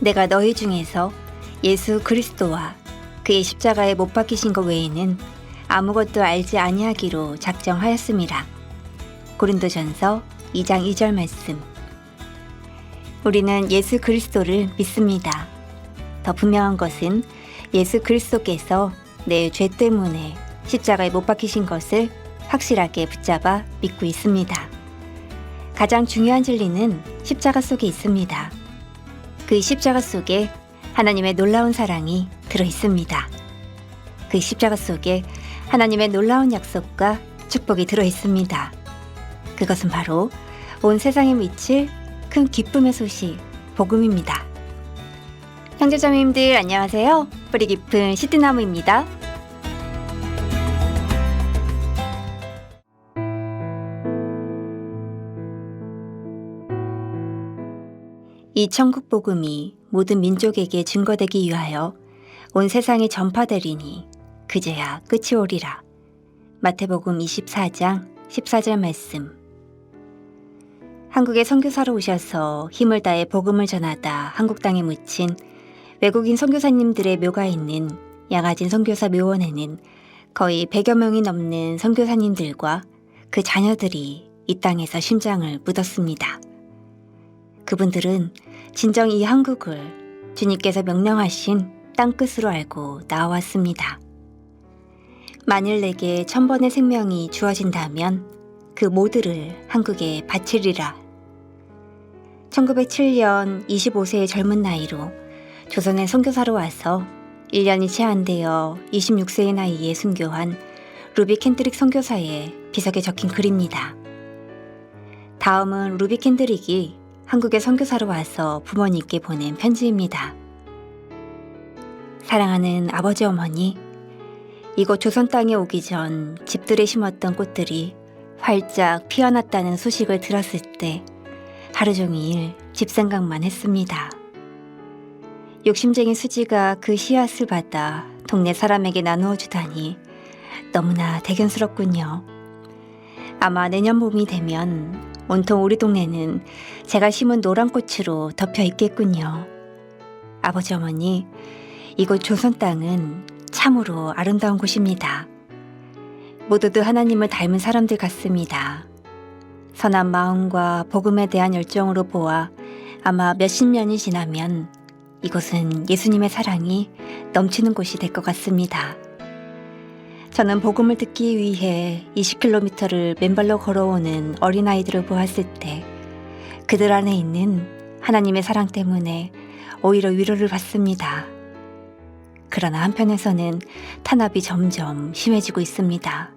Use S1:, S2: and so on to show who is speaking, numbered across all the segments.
S1: 내가 너희 중에서 예수 그리스도와 그의 십자가에 못 박히신 것 외에는 아무것도 알지 아니하기로 작정하였음이라. 고린도전서 2장 2절 말씀. 우리는 예수 그리스도를 믿습니다. 더 분명한 것은 예수 그리스도께서 내 죄 때문에 십자가에 못 박히신 것을 확실하게 붙잡아 믿고 있습니다. 가장 중요한 진리는 십자가 속에 있습니다. 그 십자가 속에 하나님의 놀라운 사랑이 들어 있습니다. 그 십자가 속에 하나님의 놀라운 약속과 축복이 들어 있습니다. 그것은 바로 온 세상에 미칠 큰 기쁨의 소식, 복음입니다. 형제자매님들 안녕하세요. 뿌리 깊은 시드나무입니다. 이 천국 복음이 모든 민족에게 증거되기 위하여 온 세상에 전파되리니 그제야 끝이 오리라. 마태복음 24장 14절 말씀. 한국에 선교사로 오셔서 힘을 다해 복음을 전하다 한국 땅에 묻힌 외국인 선교사님들의 묘가 있는 양아진 선교사 묘원에는 거의 100여 명이 넘는 선교사님들과 그 자녀들이 이 땅에서 심장을 묻었습니다. 그분들은 진정 이 한국을 주님께서 명령하신 땅끝으로 알고 나와왔습니다. 만일 내게 1000번의 생명이 주어진다면 그 모두를 한국에 바치리라. 1907년 25세의 젊은 나이로 조선에 선교사로 와서 1년이 채 안 되어 26세의 나이에 순교한 루비 켄드릭 선교사의 비석에 적힌 글입니다. 다음은 루비 켄드릭이 한국에 선교사로 와서 부모님께 보낸 편지입니다. 사랑하는 아버지 어머니, 이곳 조선 땅에 오기 전 집들에 심었던 꽃들이 활짝 피어났다는 소식을 들었을 때 하루 종일 집 생각만 했습니다. 욕심쟁이 수지가 그 씨앗을 받아 동네 사람에게 나누어 주다니 너무나 대견스럽군요. 아마 내년 봄이 되면 온통 우리 동네는 제가 심은 노란 꽃으로 덮여 있겠군요. 아버지 어머니, 이곳 조선 땅은 참으로 아름다운 곳입니다. 모두들 하나님을 닮은 사람들 같습니다. 선한 마음과 복음에 대한 열정으로 보아 아마 몇십 년이 지나면 이곳은 예수님의 사랑이 넘치는 곳이 될 것 같습니다. 저는 복음을 듣기 위해 20km를 맨발로 걸어오는 어린아이들을 보았을 때 그들 안에 있는 하나님의 사랑 때문에 오히려 위로를 받습니다. 그러나 한편에서는 탄압이 점점 심해지고 있습니다.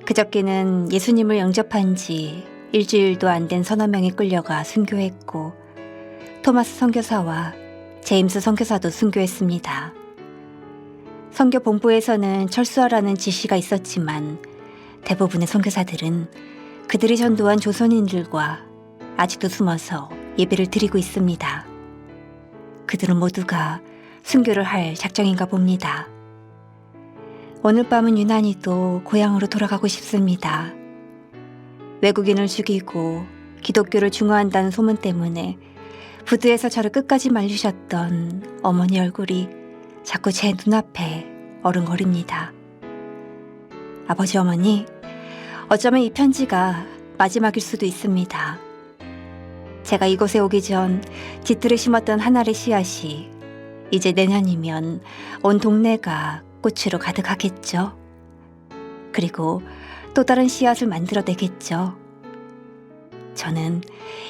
S1: 그저께는 예수님을 영접한 지 일주일도 안 된 서너 명이 끌려가 순교했고 토마스 선교사와 제임스 선교사도 순교했습니다. 선교 본부에서는 철수하라는 지시가 있었지만 대부분의 선교사들은 그들이 전도한 조선인들과 아직도 숨어서 예배를 드리고 있습니다. 그들은 모두가 순교를 할 작정인가 봅니다. 오늘 밤은 유난히도 고향으로 돌아가고 싶습니다. 외국인을 죽이고 기독교를 중화한다는 소문 때문에 부두에서 저를 끝까지 말리셨던 어머니 얼굴이 자꾸 제 눈앞에 어른거립니다. 아버지 어머니, 어쩌면 이 편지가 마지막일 수도 있습니다. 제가 이곳에 오기 전 뒤틀에 심었던 한 알의 씨앗이 이제 내년이면 온 동네가 꽃으로 가득하겠죠. 그리고 또 다른 씨앗을 만들어내겠죠. 저는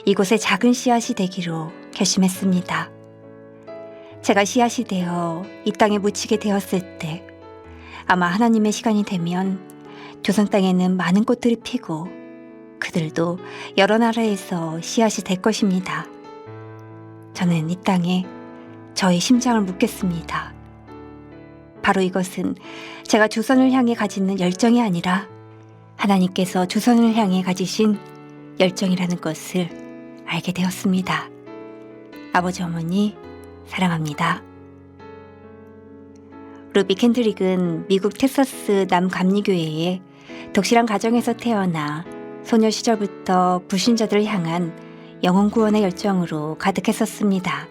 S1: 이곳에 작은 씨앗이 되기로 결심했습니다. 제가 씨앗이 되어 이 땅에 묻히게 되었을 때 아마 하나님의 시간이 되면 조선 땅에는 많은 꽃들이 피고 그들도 여러 나라에서 씨앗이 될 것입니다. 저는 이 땅에 저의 심장을 묻겠습니다. 바로 이것은 제가 조선을 향해 가지는 열정이 아니라 하나님께서 조선을 향해 가지신 열정이라는 것을 알게 되었습니다. 아버지 어머니 사랑합니다. 루비 켄드릭은 미국 텍사스 남감리교회의 독실한 가정에서 태어나 소녀 시절부터 불신자들을 향한 영혼 구원의 열정으로 가득했었습니다.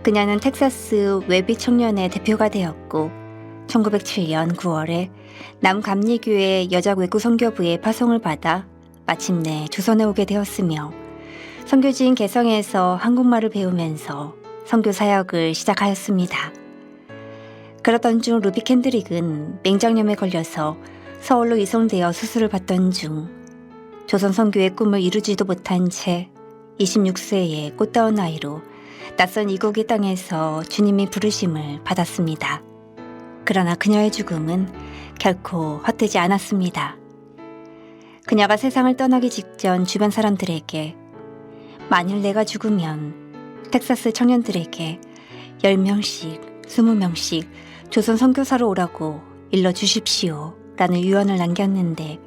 S1: 그녀는 텍사스 웨비 청년의 대표가 되었고 1907년 9월에 남감리교회 여자외구 선교부의 파송을 받아 마침내 조선에 오게 되었으며 선교지인 개성에서 한국말을 배우면서 선교 사역을 시작하였습니다. 그러던 중 루비 캔드릭은 맹장염에 걸려서 서울로 이송되어 수술을 받던 중 조선 선교의 꿈을 이루지도 못한 채 26세의 꽃다운 나이로 낯선 이국의 땅에서 주님의 부르심을 받았습니다. 그러나 그녀의 죽음은 결코 헛되지 않았습니다. 그녀가 세상을 떠나기 직전 주변 사람들에게 만일 내가 죽으면 텍사스 청년들에게 10명씩, 20명씩 조선 선교사로 오라고 일러주십시오 라는 유언을 남겼는데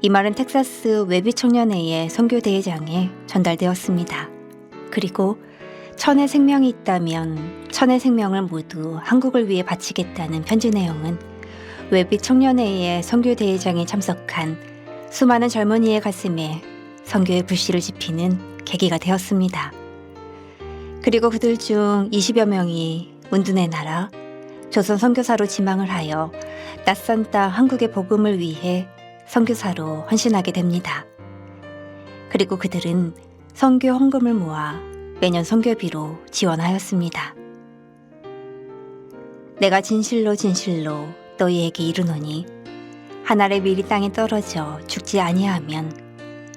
S1: 이 말은 텍사스 웨비 청년회의 선교대회장에 전달되었습니다. 그리고 1000의 생명이 있다면 1000의 생명을 모두 한국을 위해 바치겠다는 편지 내용은 웨비 청년회의 선교대회장에 참석한 수많은 젊은이의 가슴에 선교의 불씨를 지피는 계기가 되었습니다. 그리고 그들 중 20여 명이 운둔의 나라 조선 선교사로 지망을 하여 낯선 땅 한국의 복음을 위해 선교사로 헌신하게 됩니다. 그리고 그들은 선교 헌금을 모아 매년 선교비로 지원하였습니다. 내가 진실로 진실로 너희에게 이르노니 한 알의 밀이 땅에 떨어져 죽지 아니하면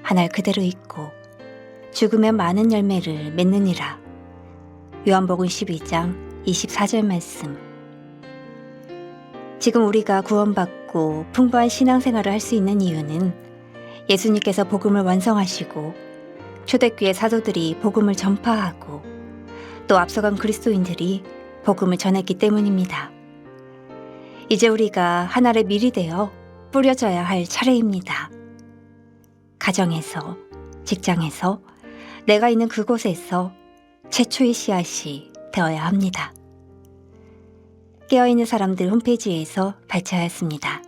S1: 한 알 그대로 있고 죽으면 많은 열매를 맺느니라. 요한복음 12장 24절 말씀. 지금 우리가 구원받고 풍부한 신앙생활을 할 수 있는 이유는 예수님께서 복음을 완성하시고 초대교회 사도들이 복음을 전파하고 또 앞서간 그리스도인들이 복음을 전했기 때문입니다. 이제 우리가 한 알의 밀이 되어 뿌려져야 할 차례입니다. 가정에서, 직장에서, 내가 있는 그곳에서 최초의 씨앗이 되어야 합니다. 깨어있는 사람들 홈페이지에서 발췌하였습니다.